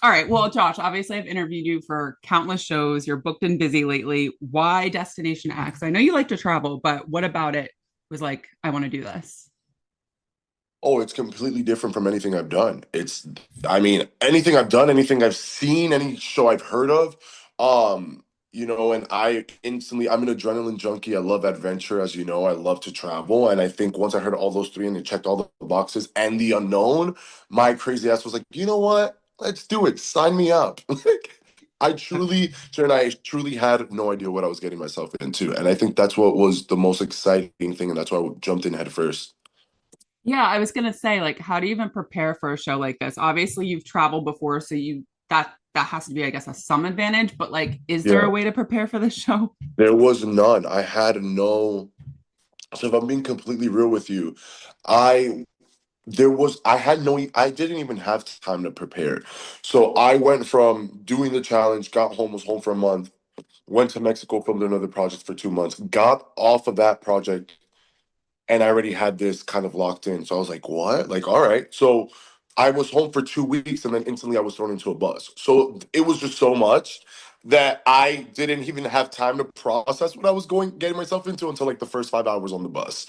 All right. Well, Josh, obviously I've interviewed you for countless shows. You're booked and busy lately. Why Destination X? I know you like to travel, but what about it was like, I want to do this? Oh, it's completely different from anything I've done. I mean, anything I've done, anything I've seen, any show I've heard of. And I'm an adrenaline junkie. I love adventure, as you know. I love to travel. And I think once I heard all those three and it checked all the boxes and the unknown, my crazy ass was like, you know what? Let's do it. Sign me up. Sharon, I truly had no idea what I was getting myself into. And I think that's what was the most exciting thing. And that's why I jumped in head first. Yeah, I was gonna say, like, how do you even prepare for a show like this? Obviously, you've traveled before, so that has to be, I guess, a some advantage. But like, is there a Yeah. way to prepare for this show? There was none. I had no. So if I'm being completely real with you, I I didn't even have time to prepare. So I went from doing the challenge, got home, was home for a month, went to Mexico, filmed another project for 2 months, got off of that project, and I already had this kind of locked in. So I was like, what? Like, all right. So I was home for 2 weeks and then instantly I was thrown into a bus. So it was just so much that I didn't even have time to process what I was getting myself into until like the first 5 hours on the bus.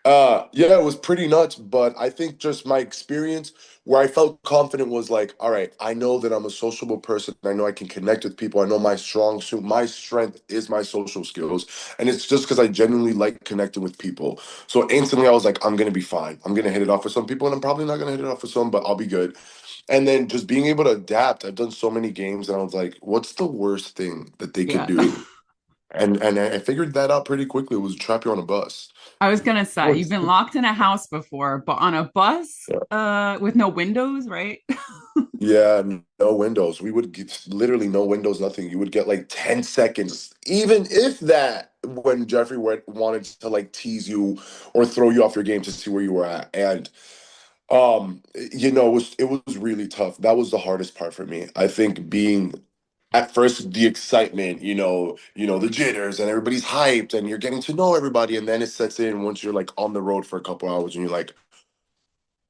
Yeah, it was pretty nuts. But I think just my experience where I felt confident was like, all right, I know that I'm a sociable person. I know I can connect with people. I know my strong suit, my strength is my social skills. And it's just because I genuinely like connecting with people. So instantly I was like, I'm gonna be fine. I'm gonna hit it off with some people, and I'm probably not gonna hit it off with some, but I'll be good. And then just being able to adapt. I've done so many games, and I was like, what's the worst thing that they could Yeah. do? And I figured that out pretty quickly. It was trap you on a bus. I was gonna say, you've Works. been locked in a house before, but on a bus, with no windows, right? Yeah, no windows. We would get literally no windows, nothing. You would get like 10 seconds, even if that, when wanted to like tease you or throw you off your game to see where you were at. And it was really tough. That was the hardest part for me. I think being at first the excitement, the jitters and everybody's hyped and you're getting to know everybody, and then it sets in once you're like on the road for a couple hours and you're like,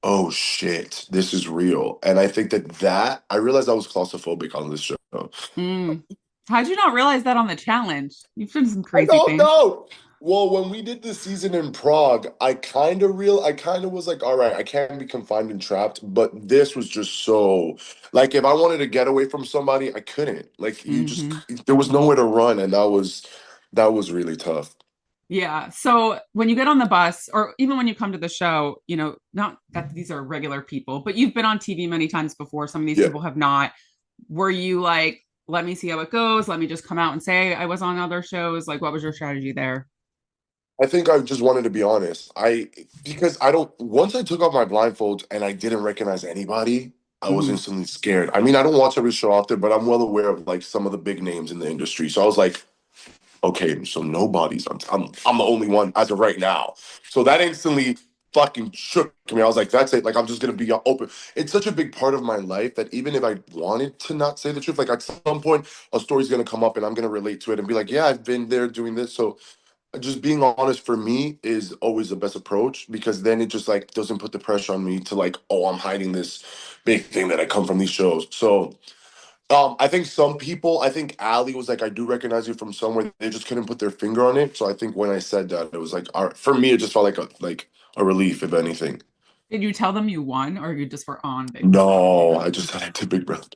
oh shit, this is real. And I think that I realized I was claustrophobic on this show. Mm. How'd you not realize that on the challenge? You've done some I crazy don't things. know. Well, when we did the season in Prague, I kind of was like, all right, I can't be confined and trapped, but this was just so like if I wanted to get away from somebody, I couldn't. Like Hmm. there was nowhere to run, and that was really tough. Yeah. So when you get on the bus, or even when you come to the show, not that these are regular people, but you've been on TV many times before. Some of these Yeah. people have not. Were you like, let me see how it goes? Let me just come out and say I was on other shows? Like, what was your strategy there? I think I just wanted to be honest. Because I don't once I took off my blindfolds and I didn't recognize anybody, I was Hmm. instantly scared. I mean, I don't watch every show out there, but I'm well aware of like some of the big names in the industry. So I was like, okay, so nobody's I'm the only one as of right now. So that instantly fucking shook me. I was like, that's it. Like I'm just gonna be open. It's such a big part of my life that even if I wanted to not say the truth, like at some point a story's gonna come up and I'm gonna relate to it and be like, yeah, I've been there doing this. So just being honest for me is always the best approach because then it just like doesn't put the pressure on me to like, oh, I'm hiding this big thing that I come from these shows. So I think some people, I think Ali was like, I do recognize you from somewhere. They just couldn't put their finger on it. So I think when I said that, it was like, all right, for me, it just felt like a relief, if anything. Did you tell them you won, or you just were on Big Brother? No, I just said it to Big Brother.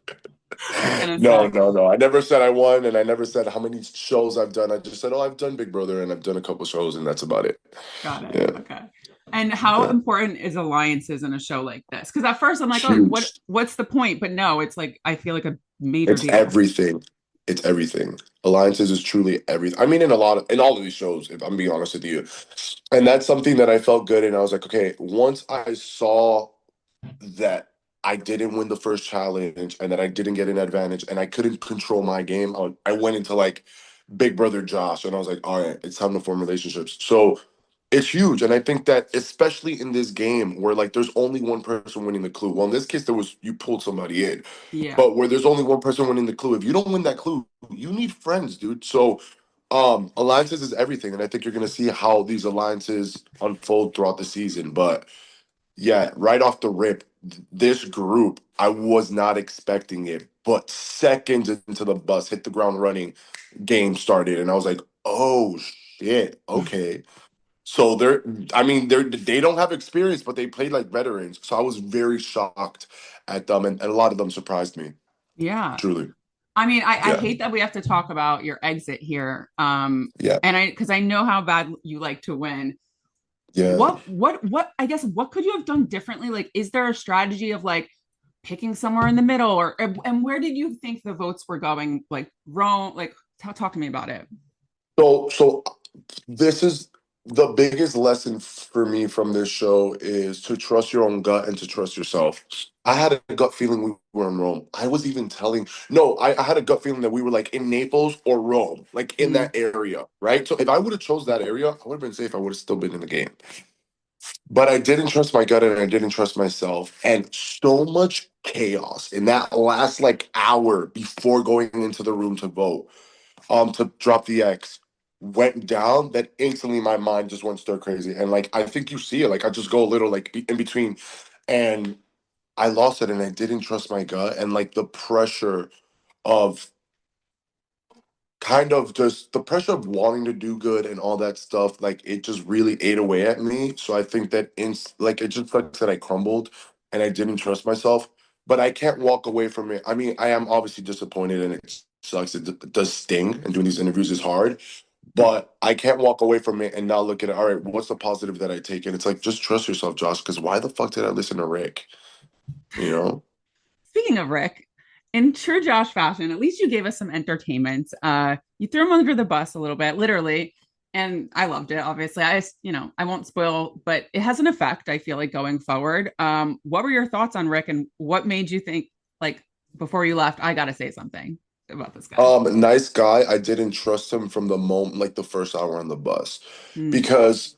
I was gonna No, say, no, no. I never said I won, and I never said how many shows I've done. I just said, oh, I've done Big Brother, and I've done a couple shows, and that's about it. got it. Yeah, Okay. And how yeah. important is alliances in a show like this? Because at first I'm like, oh, Huge. what's the point? But no, it's like I feel like a major It's deal. everything. It's everything. Alliances is truly everything. I mean, in all of these shows, if I'm being honest with you, and that's something that I felt good. And I was like, okay, once I saw that I didn't win the first challenge and that I didn't get an advantage and I couldn't control my game, I went into like Big Brother Josh, and I was like, all right, it's time to form relationships. So it's huge. And I think that especially in this game where like there's only one person winning the clue. Well, in this case, there was you pulled somebody in. Yeah. But where there's only one person winning the clue, if you don't win that clue, you need friends, dude. So alliances is everything. And I think you're gonna see how these alliances unfold throughout the season. But yeah, right off the rip, this group, I was not expecting it. But seconds into the bus, hit the ground running, game started, and I was like, oh shit, okay. So they don't have experience, but they played like veterans. So I was very shocked at them, and a lot of them surprised me. Yeah. Truly, I mean, I yeah, hate that we have to talk about your exit here. yeah, And because I know how bad you like to win. yeah. What I guess what could you have done differently? Like, is there a strategy of like picking somewhere in the middle, or and where did you think the votes were going? Like Rome, like talk to me about it. So this is the biggest lesson for me from this show is to trust your own gut and to trust yourself. I had a gut feeling we were in Rome. I was even telling, no, I had a gut feeling that we were like in Naples or Rome, like in Mm, that area, right? So if I would have chose that area, I would have been safe. I would have still been in the game. But I didn't trust my gut and I didn't trust myself. And so much chaos in that last like hour before going into the room to vote, to drop the X, went down that instantly my mind just went stir crazy. And like I think you see it. Like I just go a little like in between. And I lost it and I didn't trust my gut. And like the pressure of kind of just the pressure of wanting to do good and all that stuff, like it just really ate away at me. So I think that like it just sucks that I crumbled and I didn't trust myself. But I can't walk away from it. I mean, I am obviously disappointed and it sucks. It does sting, and doing these interviews is hard. But I can't walk away from it and now look at it. All right, what's the positive that I take? And it's like just trust yourself, Josh. Because why the fuck did I listen to Rick? You know? Speaking of Rick, in true Josh fashion, at least you gave us some entertainment. You threw him under the bus a little bit, literally, and I loved it. Obviously, I won't spoil, but it has an effect. I feel like going forward. What were your thoughts on Rick, and what made you think like before you left? I got to say something about this guy. Nice guy. I didn't trust him from the moment, like the first hour on the bus, Mm, because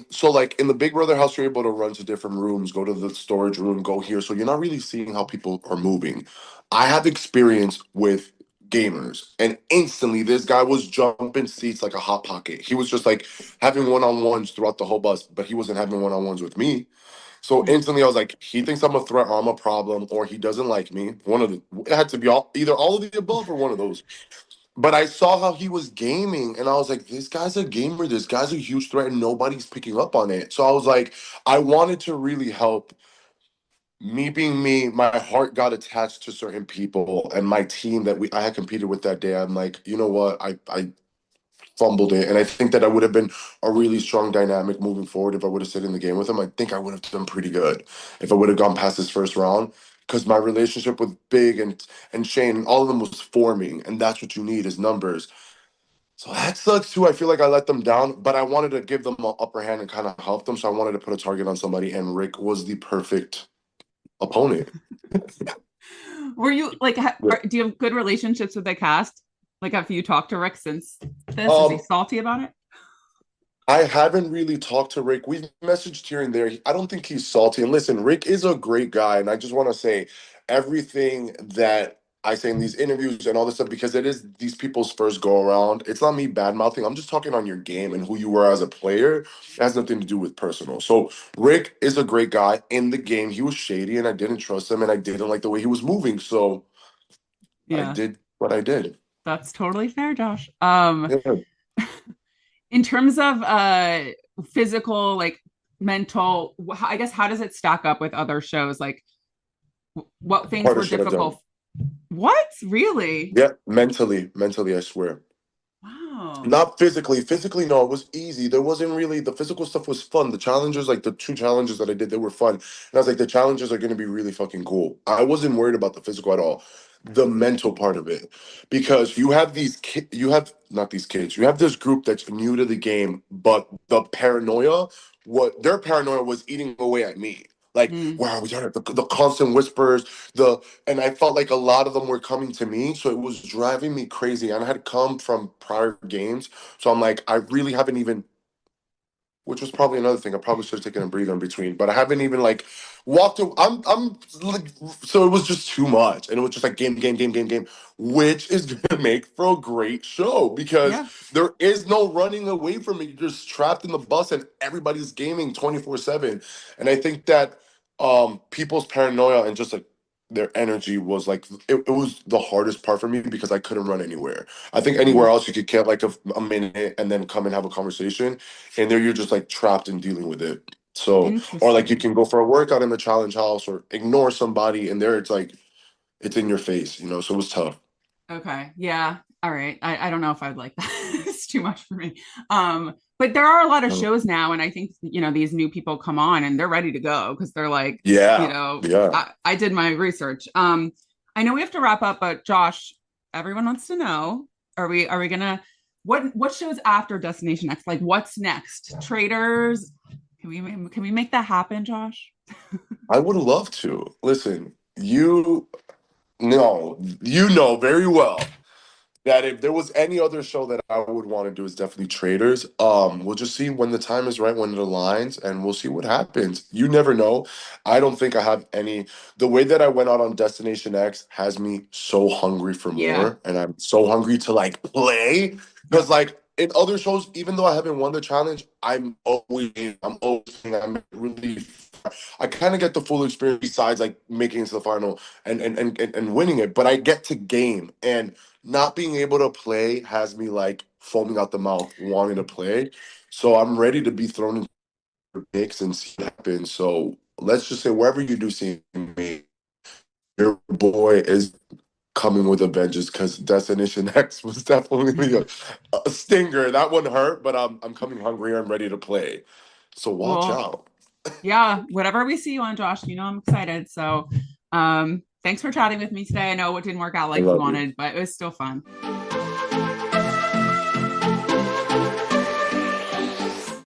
so like in the Big Brother house, you're able to run to different rooms, go to the storage room, go here. So you're not really seeing how people are moving. I have experience with gamers, and instantly this guy was jumping seats like a hot pocket. He was just like having one-on-ones throughout the whole bus, but he wasn't having one-on-ones with me. So mm, instantly, I was like, he thinks I'm a threat or I'm a problem, or he doesn't like me. One of the it had to be either all of the above or one of those. But I saw how he was gaming, and I was like, this guy's a gamer. This guy's a huge threat, and nobody's picking up on it. So I was like, I wanted to really help. Me being me, my heart got attached to certain people, and my team that I had competed with that day. I'm like, you know what? I fumbled it. And I think that I would have been a really strong dynamic moving forward if I would have stayed in the game with him. I think I would have done pretty good if I would have gone past this first round. Because my relationship with Big and Shane, all of them was forming, and that's what you need is numbers. So that sucks too. I feel like I let them down, but I wanted to give them an upper hand and kind of help them. So I wanted to put a target on somebody, and Rick was the perfect opponent. Were you like, do you have good relationships with the cast? Like, have you talked to Rick since this? Is he Um, salty about it? I haven't really talked to Rick. We've messaged here and there. I don't think he's salty. And listen, Rick is a great guy. And I just want to say everything that I say in these interviews and all this stuff, because it is these people's first go around. It's not me bad mouthing. I'm just talking on your game and who you were as a player. It has nothing to do with personal. So Rick is a great guy in the game. He was shady and I didn't trust him and I didn't like the way he was moving. So I Yeah, did what I did. that's totally fair, Josh. Yeah. In terms of physical, like mental, I guess how does it stack up with other shows? Like what things Harder were shit I've done. difficult? What? Really? Yeah, mentally, I swear. Wow. Not physically. Physically, no, it was easy. There wasn't really the physical stuff was fun. The challenges, like the two challenges that I did, they were fun. And I was like, the challenges are gonna be really fucking cool. I wasn't worried about the physical at all. The mental part of it. Because you have you have not these kids, you have this group that's new to the game, but the paranoia, what their paranoia was eating away at me. Like, Mm, wow, we got it. The constant whispers, the and I felt like a lot of them were coming to me, so it was driving me crazy. And I had come from prior games, so I'm like, I really haven't even, which was probably another thing. I probably should have taken a breather in between, but I haven't even like walked. I'm like, so it was just too much, and it was just like game, which is gonna make for a great show because yeah. there is no running away from it. You're just trapped in the bus, and everybody's gaming 24/7, and I think that. people's paranoia and just like their energy was like it was the hardest part for me because I couldn't run anywhere. I think anywhere Mm, else you could get like a minute and then come and have a conversation, and there you're just like trapped in dealing with it. So, or like you interesting. can go for a workout in the challenge house or ignore somebody, and there it's like it's in your face, you know. So it was tough. Okay. Yeah. All right. I don't know if I'd like that. It's too much for me. But there are a lot of Mm. shows now, and I think, these new people come on and they're ready to go because they're like, Yeah, yeah. I did my research. I know we have to wrap up, but Josh, everyone wants to know, are we gonna what shows after Destination X? Like what's next? Traders? Can we make that happen, Josh? I would love to. Listen, you know very well that if there was any other show that I would want to do is definitely Traders. We'll just see when the time is right, when it aligns, and we'll see what happens. You never know. I don't think I have any. The way that I went out on Destination X has me so hungry for Yeah. more, and I'm so hungry to like play because Yep. like in other shows, even though I haven't won the challenge, I'm really. I kind of get the full experience besides like making it to the final and winning it, but I get to game and not being able to play has me like foaming out the mouth, wanting to play. So I'm ready to be thrown into the mix and see what happens. So let's just say wherever you do see me, your boy is coming with a vengeance because Destination X was definitely a stinger. That one hurt, but I'm coming hungry. I'm ready to play. So watch Well, out. yeah, whatever we see you on, Josh, I'm excited. So, thanks for chatting with me today. I know it didn't work out I like you love you. wanted, but it was still fun.